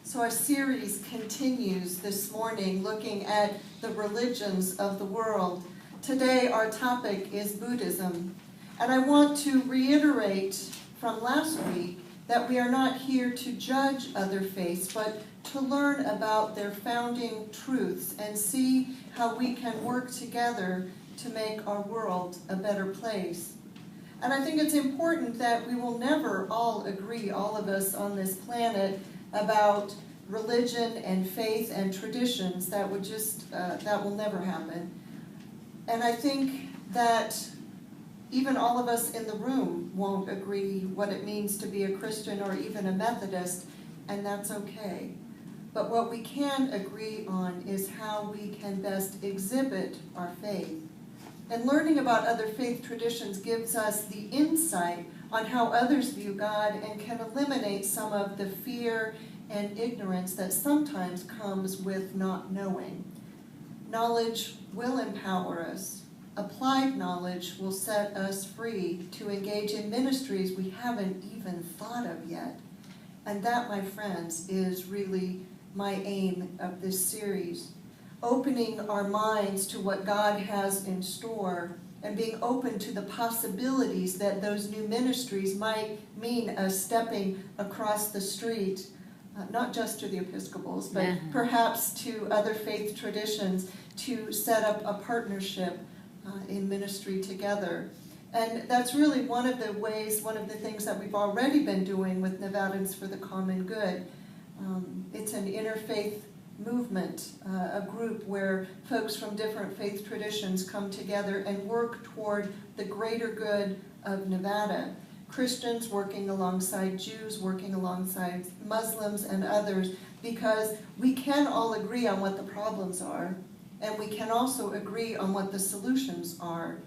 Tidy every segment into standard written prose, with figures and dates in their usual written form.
So our series continues this morning looking at the religions of the world. Today our topic is Buddhism. And I want to reiterate from last week that we are not here to judge other faiths, but to learn about their founding truths and see how we can work together to make our world a better place. And I think it's important that we will never all agree, all of us on this planet, about religion and faith and traditions. That will never happen. And I think that even all of us in the room won't agree what it means to be a Christian or even a Methodist, and that's okay. But what we can agree on is how we can best exhibit our faith. And learning about other faith traditions gives us the insight on how others view God and can eliminate some of the fear and ignorance that sometimes comes with not knowing. Knowledge will empower us. Applied knowledge will set us free to engage in ministries we haven't even thought of yet. And that, my friends, is really my aim of this series. Opening our minds to what God has in store and being open to the possibilities that those new ministries might mean us stepping across the street, not just to the Episcopals, but perhaps to other faith traditions, to set up a partnership in ministry together. And that's really one of the things that we've already been doing with Nevadans for the Common Good. It's an interfaith movement, a group where folks from different faith traditions come together and work toward the greater good of Nevada. Christians working alongside Jews, working alongside Muslims and others, because we can all agree on what the problems are, and we can also agree on what the solutions are,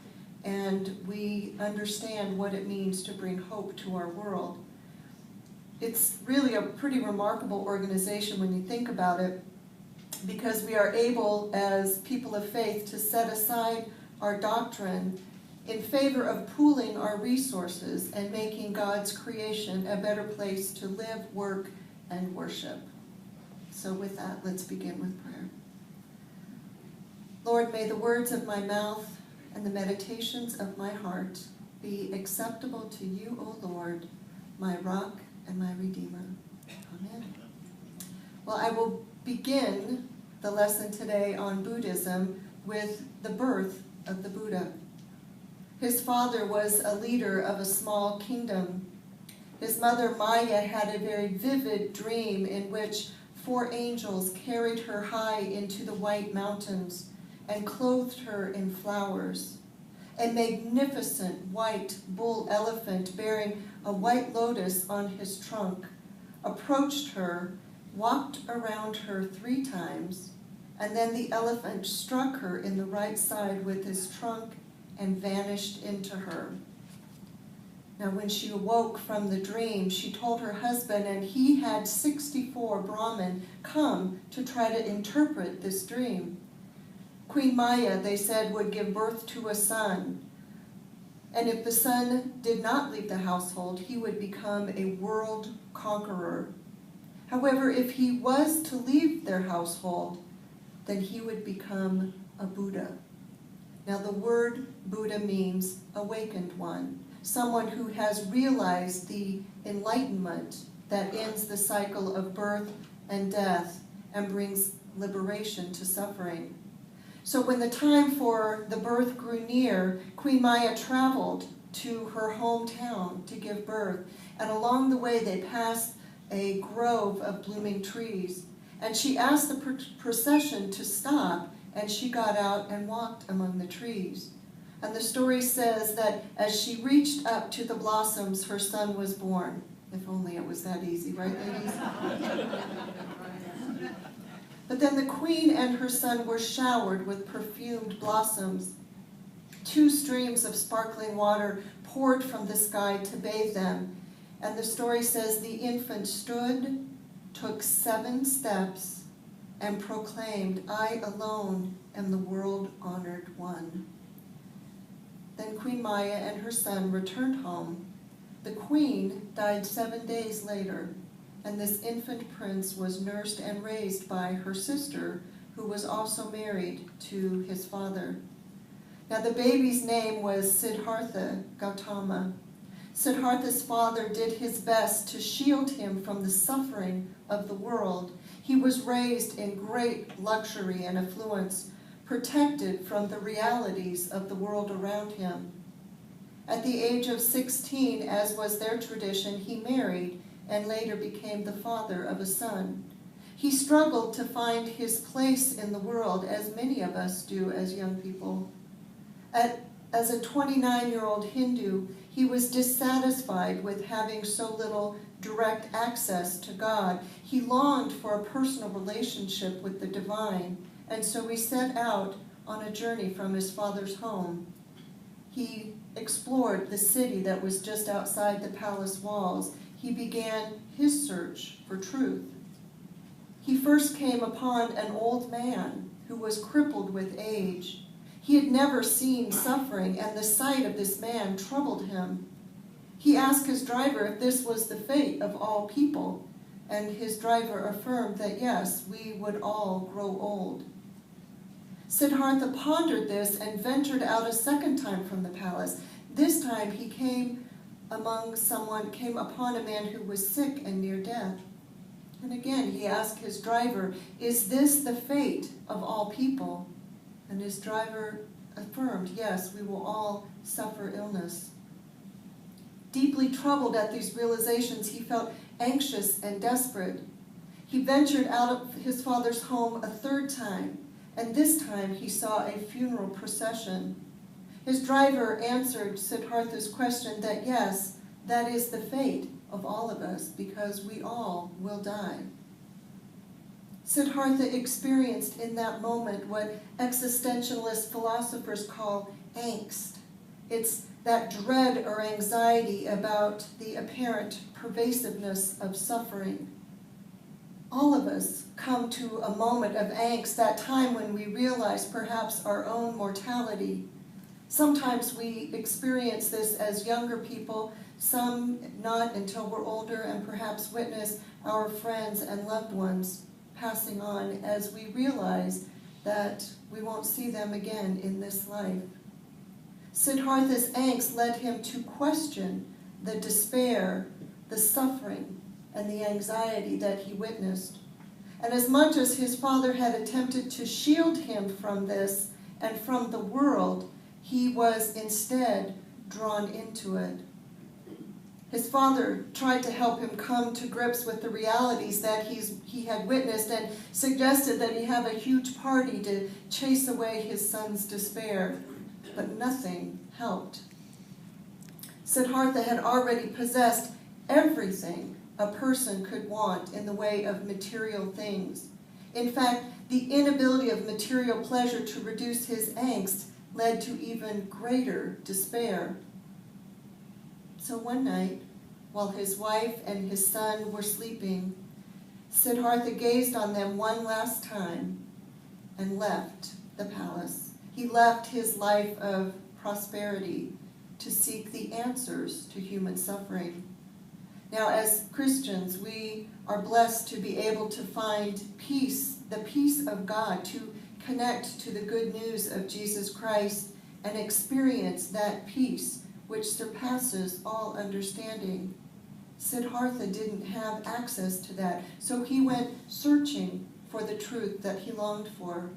and we understand what it means to bring hope to our world. It's really a pretty remarkable organization when you think about it, because we are able, as people of faith, to set aside our doctrine in favor of pooling our resources and making God's creation a better place to live, work, and worship. So with that, let's begin with prayer. Lord, may the words of my mouth and the meditations of my heart be acceptable to you, O Lord, my rock and my Redeemer. Amen. Well, I will begin the lesson today on Buddhism with the birth of the Buddha. His father was a leader of a small kingdom. His mother Maya had a very vivid dream in which 4 angels carried her high into the white mountains and clothed her in flowers. A magnificent white bull elephant bearing a white lotus on his trunk approached her, walked around her 3 times, and then the elephant struck her in the right side with his trunk and vanished into her. Now when she awoke from the dream, she told her husband, and he had 64 Brahmin come to try to interpret this dream. Queen Maya, they said, would give birth to a son, and if the son did not leave the household, he would become a world conqueror. However, if he was to leave their household, then he would become a Buddha. Now the word Buddha means awakened one, someone who has realized the enlightenment that ends the cycle of birth and death and brings liberation to suffering. So when the time for the birth grew near, Queen Maya traveled to her hometown to give birth, and along the way they passed a grove of blooming trees, and she asked the procession to stop, and she got out and walked among the trees. And the story says that as she reached up to the blossoms, her son was born. If only it was that easy, right, ladies? But then the queen and her son were showered with perfumed blossoms. 2 streams of sparkling water poured from the sky to bathe them. And the story says the infant stood, took 7 steps, and proclaimed, "I alone am the world-honored one." Then Queen Maya and her son returned home. The queen died 7 days later, and this infant prince was nursed and raised by her sister, who was also married to his father. Now the baby's name was Siddhartha Gautama. Siddhartha's father did his best to shield him from the suffering of the world. He was raised in great luxury and affluence, protected from the realities of the world around him. At the age of 16, as was their tradition, he married and later became the father of a son. He struggled to find his place in the world, as many of us do as young people. As a 29-year-old Hindu, he was dissatisfied with having so little direct access to God. He longed for a personal relationship with the divine, and so he set out on a journey from his father's home. He explored the city that was just outside the palace walls. He began his search for truth. He first came upon an old man who was crippled with age. He had never seen suffering, and the sight of this man troubled him. He asked his driver if this was the fate of all people, and his driver affirmed that yes, we would all grow old. Siddhartha pondered this and ventured out a second time from the palace. This time he came upon a man who was sick and near death. And again he asked his driver, "Is this the fate of all people?" And his driver affirmed, "Yes, we will all suffer illness." Deeply troubled at these realizations, he felt anxious and desperate. He ventured out of his father's home a third time, and this time he saw a funeral procession. His driver answered Siddhartha's question that yes, that is the fate of all of us, because we all will die. Siddhartha experienced in that moment what existentialist philosophers call angst. It's that dread or anxiety about the apparent pervasiveness of suffering. All of us come to a moment of angst, that time when we realize perhaps our own mortality. Sometimes we experience this as younger people, some not until we're older, and perhaps witness our friends and loved ones passing on as we realize that we won't see them again in this life. Siddhartha's angst led him to question the despair, the suffering, and the anxiety that he witnessed. And as much as his father had attempted to shield him from this and from the world, he was instead drawn into it. His father tried to help him come to grips with the realities that he had witnessed and suggested that he have a huge party to chase away his son's despair, but nothing helped. Siddhartha had already possessed everything a person could want in the way of material things. In fact, the inability of material pleasure to reduce his angst led to even greater despair. So one night, while his wife and his son were sleeping, Siddhartha gazed on them one last time and left the palace. He left his life of prosperity to seek the answers to human suffering. Now, as Christians, we are blessed to be able to find peace, the peace of God, to connect to the good news of Jesus Christ and experience that peace which surpasses all understanding. Siddhartha didn't have access to that, so he went searching for the truth that he longed for.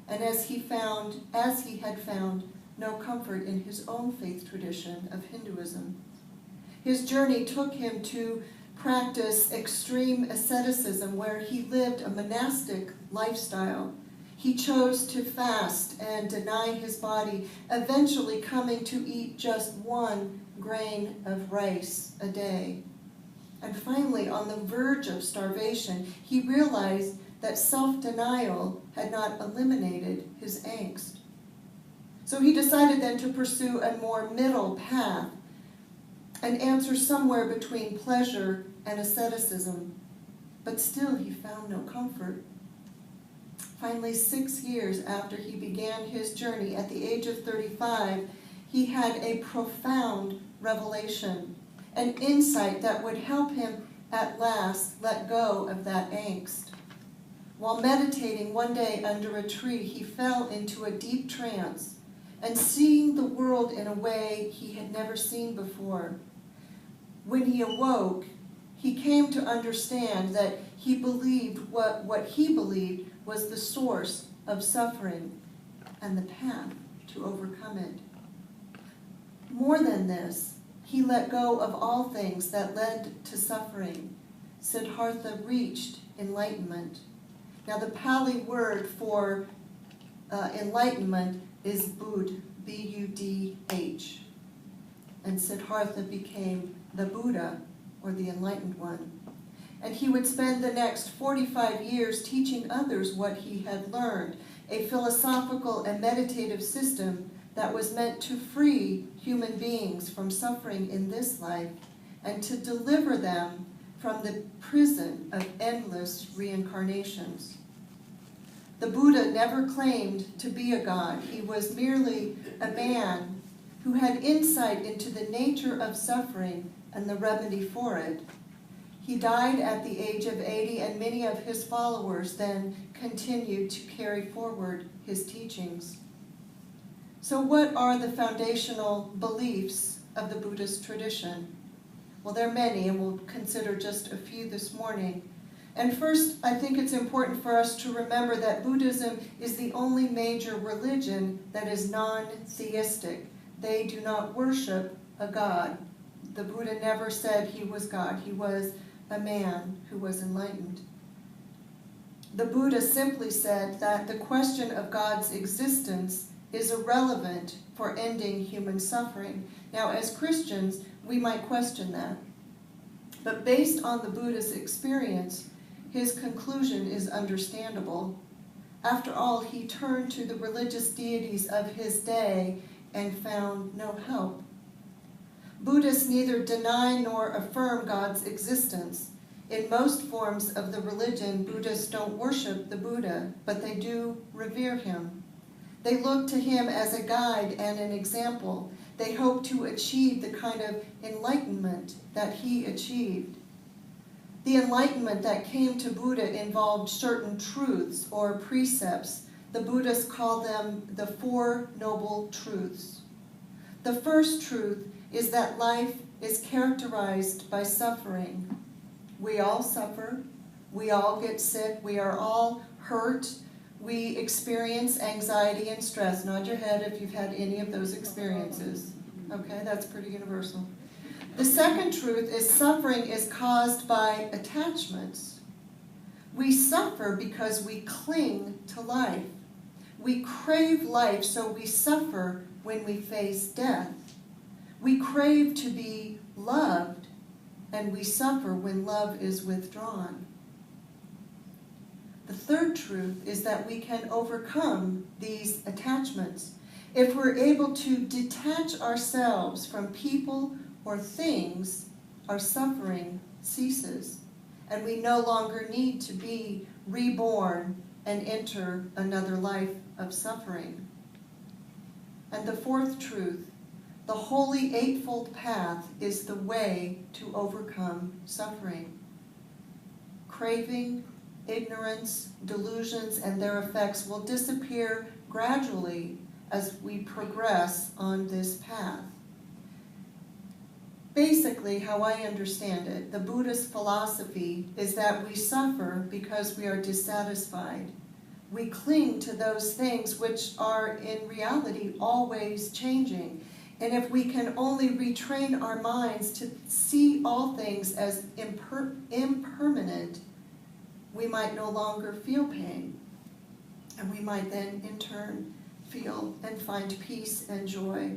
And as he had found no comfort in his own faith tradition of Hinduism, his journey took him to practice extreme asceticism, where he lived a monastic lifestyle. He chose to fast and deny his body, eventually coming to eat just 1 grain of rice a day. And finally, on the verge of starvation, he realized that self-denial had not eliminated his angst. So he decided then to pursue a more middle path, an answer somewhere between pleasure and asceticism. But still he found no comfort. Finally, 6 years after he began his journey, at the age of 35, he had a profound revelation, an insight that would help him at last let go of that angst. While meditating one day under a tree, he fell into a deep trance and seeing the world in a way he had never seen before. When he awoke, he came to understand that he believed what he believed was the source of suffering and the path to overcome it. More than this, he let go of all things that led to suffering. Siddhartha reached enlightenment. Now the Pali word for enlightenment is Bud, B-U-D-H. And Siddhartha became the Buddha, or the enlightened one. And he would spend the next 45 years teaching others what he had learned, a philosophical and meditative system that was meant to free human beings from suffering in this life and to deliver them from the prison of endless reincarnations. The Buddha never claimed to be a god. He was merely a man who had insight into the nature of suffering and the remedy for it. He died at the age of 80, and many of his followers then continued to carry forward his teachings. So what are the foundational beliefs of the Buddhist tradition? Well, there are many, and we'll consider just a few this morning. And first, I think it's important for us to remember that Buddhism is the only major religion that is non-theistic. They do not worship a god. The Buddha never said he was God. He was a man who was enlightened. The Buddha simply said that the question of God's existence is irrelevant for ending human suffering. Now, as Christians, we might question that. But based on the Buddha's experience, his conclusion is understandable. After all, he turned to the religious deities of his day and found no help. Buddhists neither deny nor affirm God's existence. In most forms of the religion, Buddhists don't worship the Buddha, but they do revere him. They look to him as a guide and an example. They hope to achieve the kind of enlightenment that he achieved. The enlightenment that came to Buddha involved certain truths or precepts. The Buddhists call them the Four Noble Truths. The first truth is that life is characterized by suffering. We all suffer. We all get sick. We are all hurt. We experience anxiety and stress. Nod your head if you've had any of those experiences. Okay, that's pretty universal. The second truth is suffering is caused by attachments. We suffer because we cling to life. We crave life, so we suffer when we face death. We crave to be loved, and we suffer when love is withdrawn. The third truth is that we can overcome these attachments. If we're able to detach ourselves from people or things, our suffering ceases, and we no longer need to be reborn and enter another life of suffering. And the fourth truth, the Holy Eightfold Path is the way to overcome suffering. Craving, ignorance, delusions, and their effects will disappear gradually as we progress on this path. Basically, how I understand it, the Buddhist philosophy is that we suffer because we are dissatisfied. We cling to those things which are in reality always changing. And if we can only retrain our minds to see all things as impermanent, we might no longer feel pain. And we might then, in turn, feel and find peace and joy.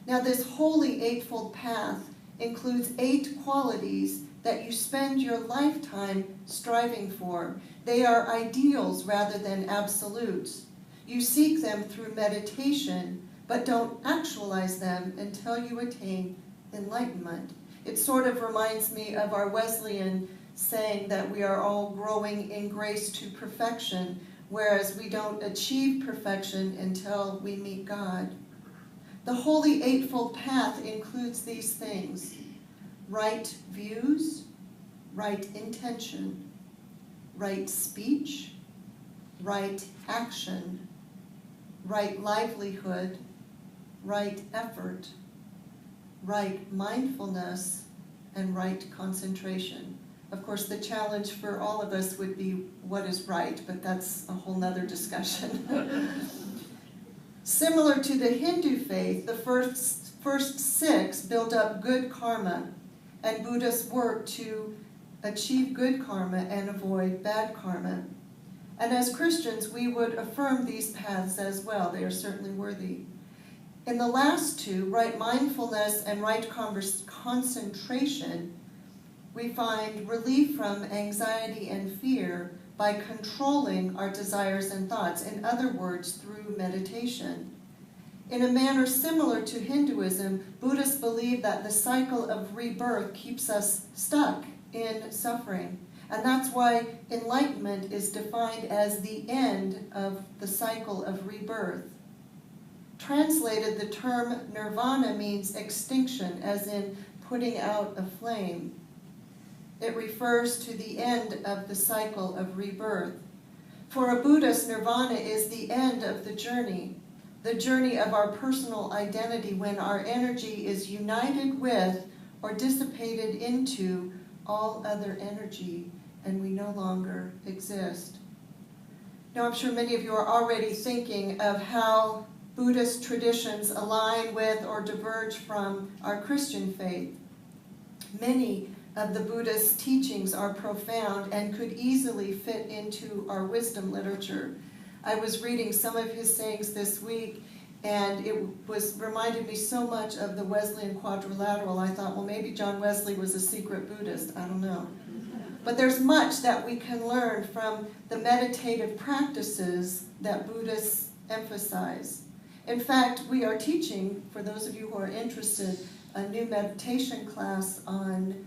Now, this Holy Eightfold Path includes 8 qualities that you spend your lifetime striving for. They are ideals rather than absolutes. You seek them through meditation, but don't actualize them until you attain enlightenment. It sort of reminds me of our Wesleyan saying that we are all growing in grace to perfection, whereas we don't achieve perfection until we meet God. The Holy Eightfold Path includes these things: right views, right intention, right speech, right action, right livelihood, right effort, right mindfulness, and right concentration. Of course, the challenge for all of us would be what is right, but that's a whole nother discussion. Similar to the Hindu faith, the first six build up good karma, and Buddhists work to achieve good karma and avoid bad karma. And as Christians, we would affirm these paths as well. They are certainly worthy. In the last two, right mindfulness and right concentration, we find relief from anxiety and fear by controlling our desires and thoughts, in other words, through meditation. In a manner similar to Hinduism, Buddhists believe that the cycle of rebirth keeps us stuck in suffering. And that's why enlightenment is defined as the end of the cycle of rebirth. Translated, the term nirvana means extinction, as in putting out a flame. It refers to the end of the cycle of rebirth. For a Buddhist, nirvana is the end of the journey of our personal identity, when our energy is united with or dissipated into all other energy, and we no longer exist. Now, I'm sure many of you are already thinking of how Buddhist traditions align with or diverge from our Christian faith. Many of the Buddhist teachings are profound and could easily fit into our wisdom literature. I was reading some of his sayings this week, and it reminded me so much of the Wesleyan Quadrilateral. I thought, well, maybe John Wesley was a secret Buddhist. I don't know. But there's much that we can learn from the meditative practices that Buddhists emphasize. In fact, we are teaching, for those of you who are interested, a new meditation class on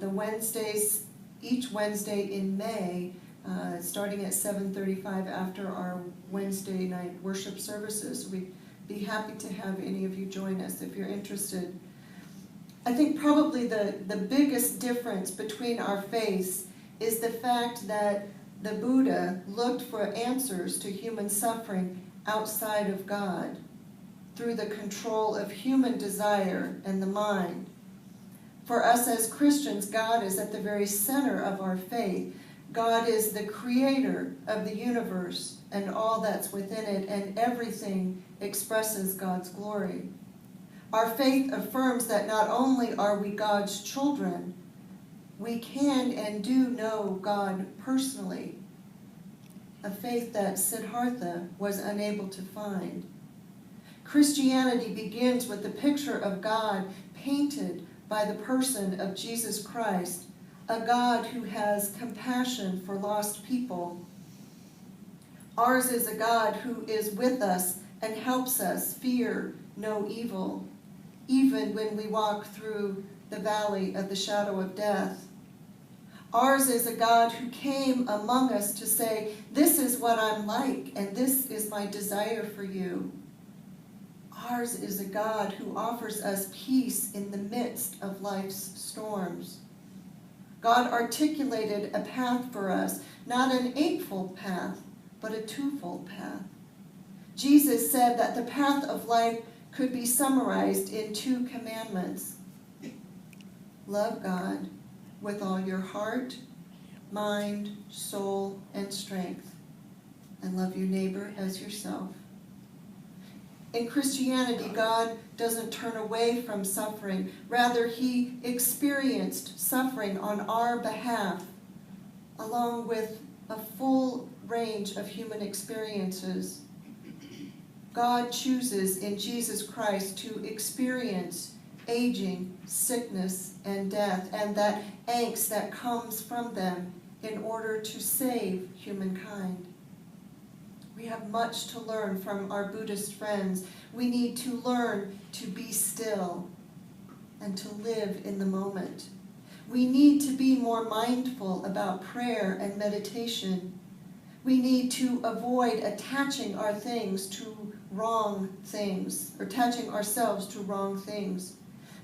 the Wednesdays, each Wednesday in May, starting at 7:35 after our Wednesday night worship services. We'd be happy to have any of you join us if you're interested. I think probably the biggest difference between our faiths is the fact that the Buddha looked for answers to human suffering outside of God, through the control of human desire and the mind. For us as Christians, God is at the very center of our faith. God is the creator of the universe and all that's within it, and everything expresses God's glory. Our faith affirms that not only are we God's children, we can and do know God personally, a faith that Siddhartha was unable to find. Christianity begins with the picture of God painted by the person of Jesus Christ, a God who has compassion for lost people. Ours is a God who is with us and helps us fear no evil, even when we walk through the valley of the shadow of death. Ours is a God who came among us to say, this is what I'm like, and this is my desire for you. Ours is a God who offers us peace in the midst of life's storms. God articulated a path for us, not an eightfold path, but a twofold path. Jesus said that the path of life could be summarized in 2 commandments. Love God with all your heart, mind, soul, and strength, and love your neighbor as yourself. In Christianity, God doesn't turn away from suffering. Rather, he experienced suffering on our behalf, along with a full range of human experiences. God chooses in Jesus Christ to experience aging, sickness, and death, and that angst that comes from them in order to save humankind. We have much to learn from our Buddhist friends. We need to learn to be still and to live in the moment. We need to be more mindful about prayer and meditation. We need to avoid attaching our things to wrong things, or attaching ourselves to wrong things.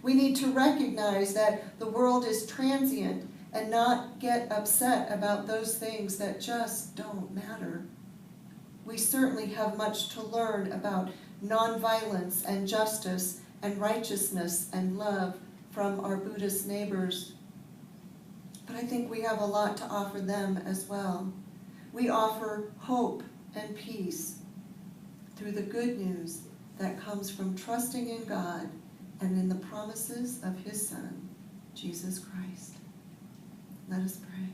We need to recognize that the world is transient and not get upset about those things that just don't matter. We certainly have much to learn about nonviolence and justice and righteousness and love from our Buddhist neighbors. But I think we have a lot to offer them as well. We offer hope and peace through the good news that comes from trusting in God and in the promises of His Son, Jesus Christ. Let us pray.